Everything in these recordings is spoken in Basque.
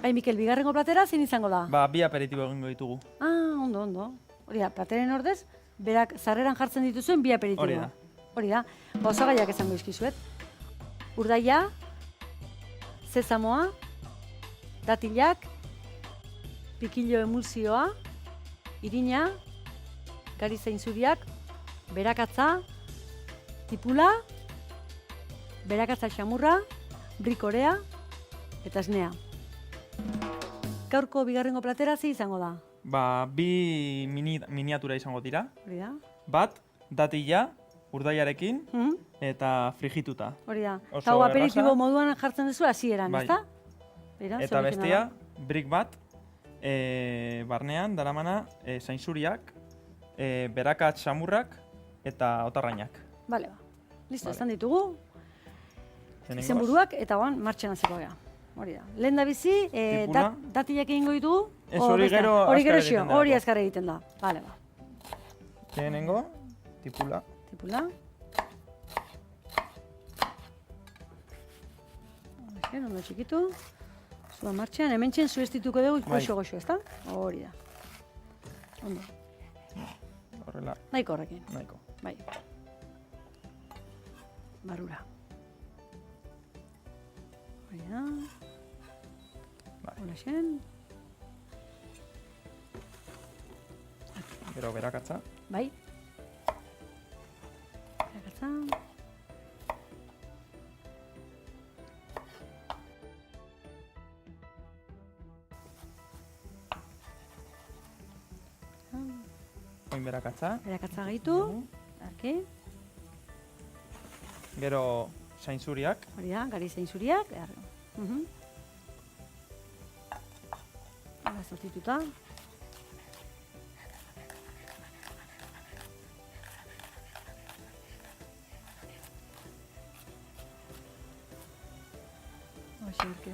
Bai, Mikel, bigarrengo platera zein izango da? Ba, bi aperitibo egingo ditugu. Ondo. Hori da, plateren ordez, berak sarreran jartzen dituzuen bi aperitibo. Hori da. Ba, osagaiak esango izkizuet. Urdaia, sesamoa, datilak, pikillo emulsioa, irina, gari zainzuriak, berakatza, tipula, berakatza xamurra, brikorea eta esnea. Gaurko bigarrengo platera ze izango da? Ba, bi miniatura izango dira. Hori da. Bat, datila, urdaiarekin, eta frigituta. Hori da. Oso Eta hau erraza. aperitibo moduan jartzen duzu hasieran, Bai. ezta? Beira, Eta bestea, brick bat, barnean, daramana, zainzuriak, berakatz samurrak eta otarrainak. Bale, ba. Listo, Vale. esan ditugu. Lehenengoz, Izenburuak eta oan martxan hasiko gara. Hori da. Lehen da bizi, Tipula. datilak egingo ditugu. Ez, hori gero azkar egiten da. Hori azkar egiten da. Bale, ba. lehenengo, tipula. Tipula. Ondo txikitu. Zua martxan, hemen txen zuestituko dugu goxo-goxo, ezta? Hori da. Ondo. Horrela, Nahiko horrekin. nahiko. Bai. Barrura. Hori da. Bai. Hola xen. Gero berakatza. Bai. Berakatza. Oin berakatza. Berakatza gaitu. Arki. Gero zainzuriak. Hori da, gari zainzuriak. Hala, sortituta. Hoxe, arki.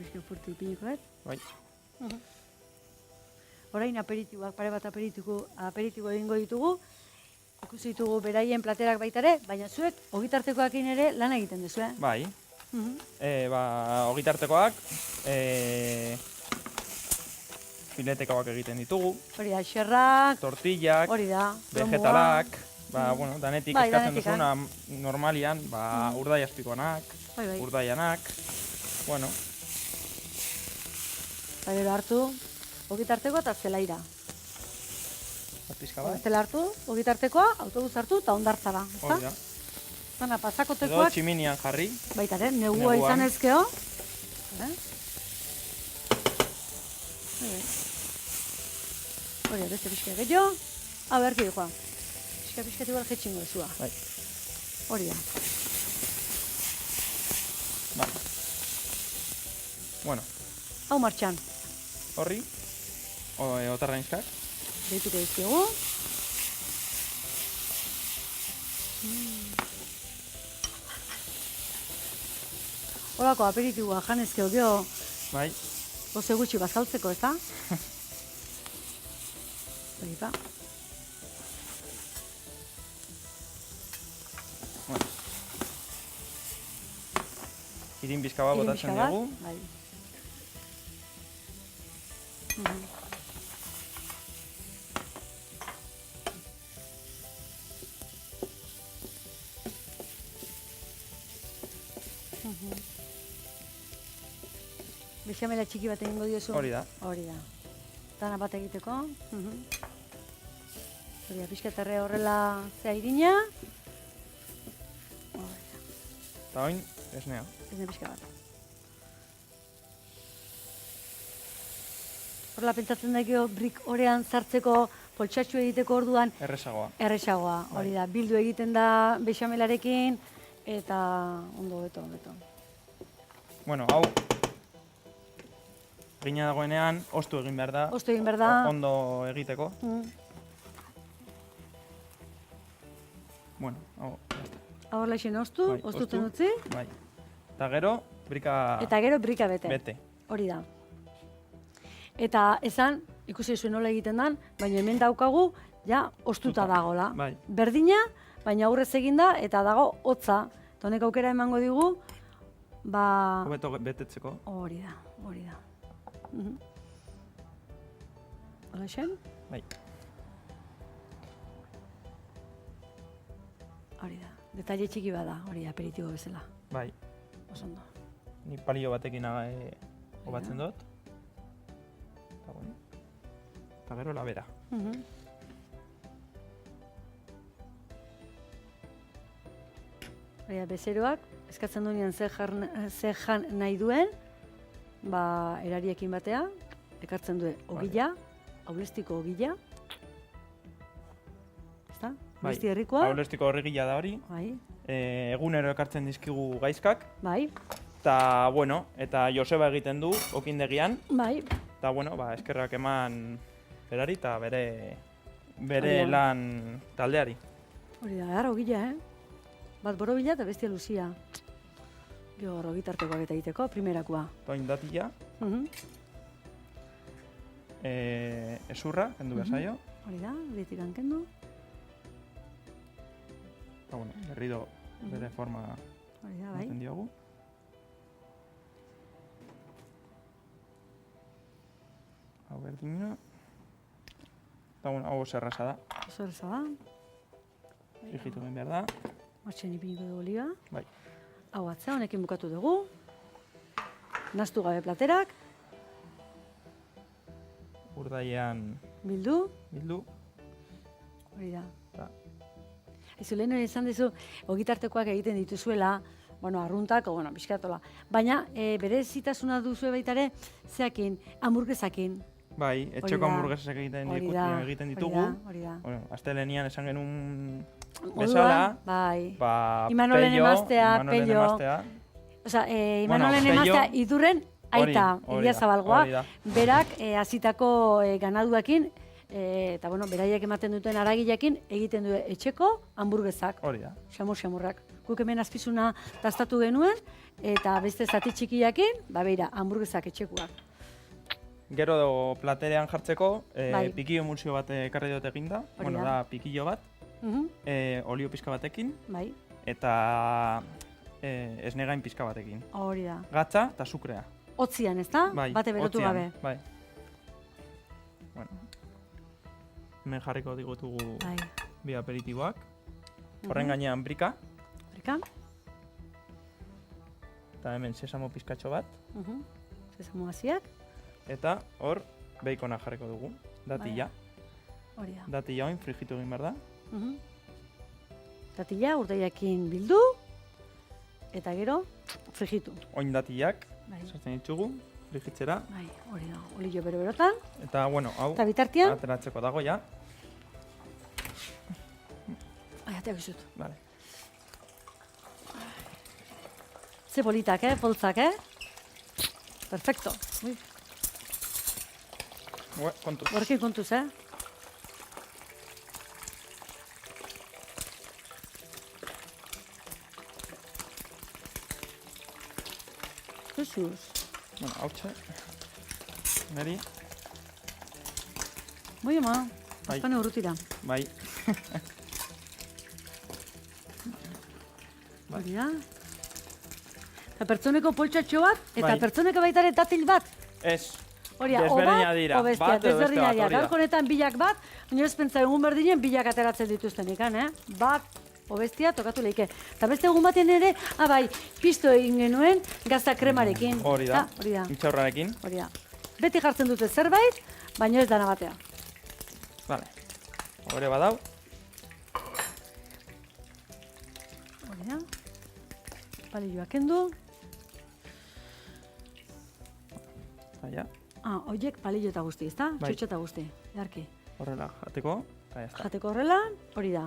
Bizko furtu ipiniko, Bai. Orain aperitiboak, pare bat aperitibo egingo ditugu. Ikusi ditugu beraien platerak baitare, baina zuek ogitartekoakin ere lan egiten duzu, Bai. Ba, ogitartekoak, filetekoak egiten ditugu. Hori da, xerrak, Tortillak, hori da, vegetalak, ba, bueno, danetik Bai, eskatzen danetik, duzuna normalian, ba, urdai azpikoanak, Bai. urdaianak, bueno, Eta gero hartu, ogitartekoa eta zelaira. pizka bat. Zela hartu, ogitartekoa, autobus hartu eta ondartzara, ezta? Hori da. Zana, Edo pasakotekoak, tximinian jarri. baitare, negua Neguan. izan ezkeo. Hori da, beste pixka gehiago. Berki joa. Pixka igual jetxingo ezua. Bai. Hori da. Bai. Bueno, Hau martxan. horri, otarrainskak. Deituko dizkigu. Horako aperitibua janezkeo geho, Bai, goze gutxi bazkaltzeko, ezta? Hori ba. bueno. Irin bizka bat Irin botatzen pixka bat, dugu. bai. Bexamela txiki bat egingo diozu. Hori da. Hori da. Dana bat egiteko. Hori da, pixkatarre horrela zea irina. Eta oin, esnea. Esne pixka bat. Horrela pentsatzen da geho, brik orean sartzeko, poltsatxu egiteko orduan, Errezagoa. erresagoa, hori da. Bildu egiten da bexamelarekin, eta ondo beto. Bueno, hau, egina dagoenean, ostu egin behar da. Ostu egin behar da. Ondo egiteko. Bueno, hau, Horrela isen ostu, bai, ostuten ostu, utzi, bai. Eta gero, brika eta gero brika bete. bete. Hori da. Eta esan, ikusi zuen nola egiten dan, baina hemen daukagu, ja, ostuta dagola. Bai. Berdina, baina aurrez eginda, eta dago hotza. Honek aukera emango digu, ba... Hobeto betetzeko. Hori da. Hala xen? Bai. Hori da. Detalle txiki bada, hori aperitibo bezala. Bai. Osondo. Ni palio batekin hobatzen dut. Eta bueno. Eta gero labera. Bezeroak, eskatzen duenean ze jan nahi duen, ba, erariekin batea, ekartzen duen ogila, aulestiko ogila. Ezta? Aulesti herrikoa. Aulestiko horrigila da hori. Bai. Egunero ekartzen dizkigu gaizkak. Bai. Eta, bueno, eta Joseba egiten du, okindegian. Bai. Eta, bueno, ba, eskerrak eman berari eta bere lan taldeari. Hori da, gara ogila, Bat borobila eta bestia luzia. Gero ogitartekoak eta egiteko, primerakoa. Toin datila. Ezurra, kendu bezaio. Hori da, behitik kendu. Eta, bueno, berrido bere forma ematen diogu. Hau berdina. Eta, bueno, hau oso erraza da. Oso erraza da. Frijitu den behar da. Hortxen ipiniko dugu oliba. Bai. Hau atza, honekin bukatu dugu. Naztu gabe platerak. Urdaian Bildu. Hori da. Ezu lehen hori izan dizu, ogitartekoak egiten dituzuela, bueno, arruntak, bueno, pixkatola. Baina, berezitasuna duzue baitare, zeakin, hamburgesakin. Bai, etxeko hamburguesak egiten ditugu. Hori da. Bueno, astelenian esan genuen bezala. Bai. Ba, Imanolen emaztea, Pello. Osa, Imanolen emaztea idurren aita, Idia Zabalgoa. Berak, hasitako ganaduakin, eta, bueno, beraiek ematen duten aragilekin egiten du etxeko hamburguesak. Hori da. Xamur-xamurrak. Guk hemen azpizuna dastatu genuen, eta beste zati txikiakin, ba beira, hamburguesak etxekuak. Gero platerean jartzeko, pikillo emulsio bat ekarri dut eginda. Bueno, da pikillo bat, olio pizka batekin, eta esnegain pizka batekin. Hori da. Gatza eta sukrea. Otzian, ez da? Bate berotu gabe. Bai. Bueno, hemen jarriko digutugu bi aperitiboak. Horren gainean brika. Brika. Eta hemen sesamo pizkatxo bat. Sesamo hasiak. Eta hor, beikona jarriko dugu, datila. Hori da. Datila oin frijitu egin behar da. Datila urdaiakin bildu, eta gero frijitu. Oin datilak, sartzen ditugu, frijitzera. Hori da, olio bero-berotan. Eta, bueno, hau, ateratzeko dago, ja. Ateak izut. Vale. Ze politak, poltzak, Perfecto. Kontuz. Horrekin kontuz, Jesus. Bueno, hautxe. Neri. Boi ama, azpane urrutira. Bai. Hori da. Eta pertsoneko poltsatxo bat, eta pertsoneko baitare datil bat. Ez. Hori da, desberdina dira, bat edo beste bat, hori da. Gaurko honetan bilak bat, baina ez pentsa egun berdinen bilak ateratzen dituzten ikan, Bat, obestia, tokatu leike. Eta beste egun batean ere, bai, pisto egin genuen gazta kremarekin. Hori da, intxaurrarekin. Hori da. Beti jartzen dute zerbait, baina ez dana batea. Vale, hori badau. Hori da. Palilloak kendu. Baina. Oiek palillo eta guzti, ezta? Txotxo eta guzti, jarki. Horrela, jateko, eta jazta. Jateko horrela, hori da.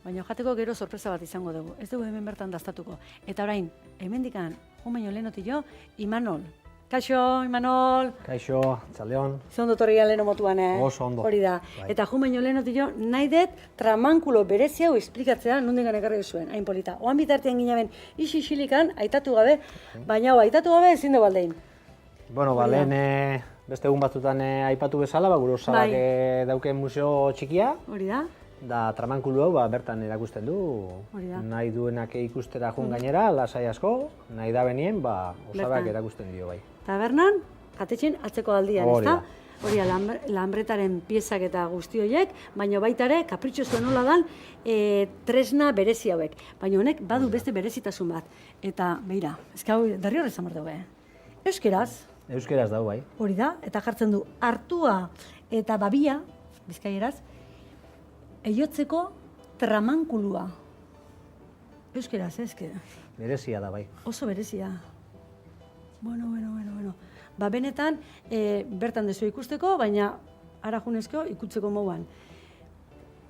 Baina jateko gero sorpresa bat izango dugu. Ez dugu hemen bertan dastatuko. Eta orain, hemendikan, baino lehenotillo, Imanol. Kaixo, Imanol. Kaixo, txaldeon. Ze ondo torri leheno motuan, Oso ondo. Hori da. Eta baino lehenotillo, nahi dut tramankulo berezi hau esplikatzea nondikan ekarri zuen, hain polita. Oan bitartean ginean isi-xilikan, aitatu gabe, baina aitatu gabe ezin dugu aldein. Bueno, lehen beste egun batzutan aipatu bezala, gure osalak dauken museo txikia. Hori da. da tramankulu hau bertan erakusten du. Nahi duenak ikustera joan gainera, lasai asko, nahi da benien, osabak erakusten dio bai. Tabernan, jatetxen atzeko aldian, ezta? Hori, lanbretaren piezak eta guzti horiek, baina baita ere, kapritxozu nola dan, tresna berezi hauek. Baina honek badu beste berezitasun bat. Eta, beira, ezka hau, darri horrezan behar dugu, Euskeraz. Euskeraz dau, bai. Hori da, eta jartzen du, hartua eta babia, bizkaieraz, eiotzeko tramankulua. Euskeraz, ezke. Berezia da, bai. Oso berezia. Bueno. Benetan, bertan dezu ikusteko, baina ara junezko ikutzeko moduan.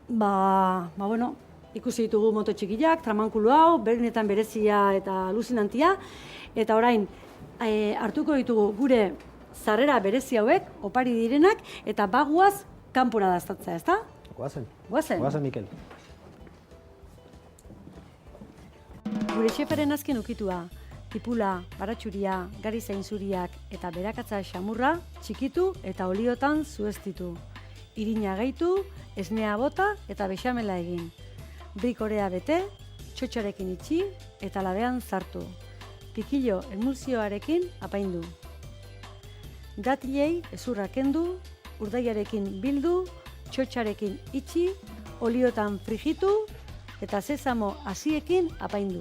Bueno, ikusi ditugu moto txikiak, tramankulu hau, benetan berezia eta aluzinantia, eta orain, hartuko ditugu gure zarrera berezi hauek, opari direnak, eta baguaz kanpora daztatzea, ezta? Goazen. Goazen, Mikel. Gure xeferen azken ukitua, tipula, baratxuria, gari zainzuriak eta berakatza xamurra txikitu eta oliotan zueztitu. Irina gehitu, esnea bota eta bexamela egin. Brikorea bete, txotxarekin itxi eta labean zartu. Pikillo emulsioarekin apaindu. Datilei ezurra kendu, urdaiarekin bildu, txotxarekin itxi, oliotan frijitu eta sesamo hasiekin apaindu.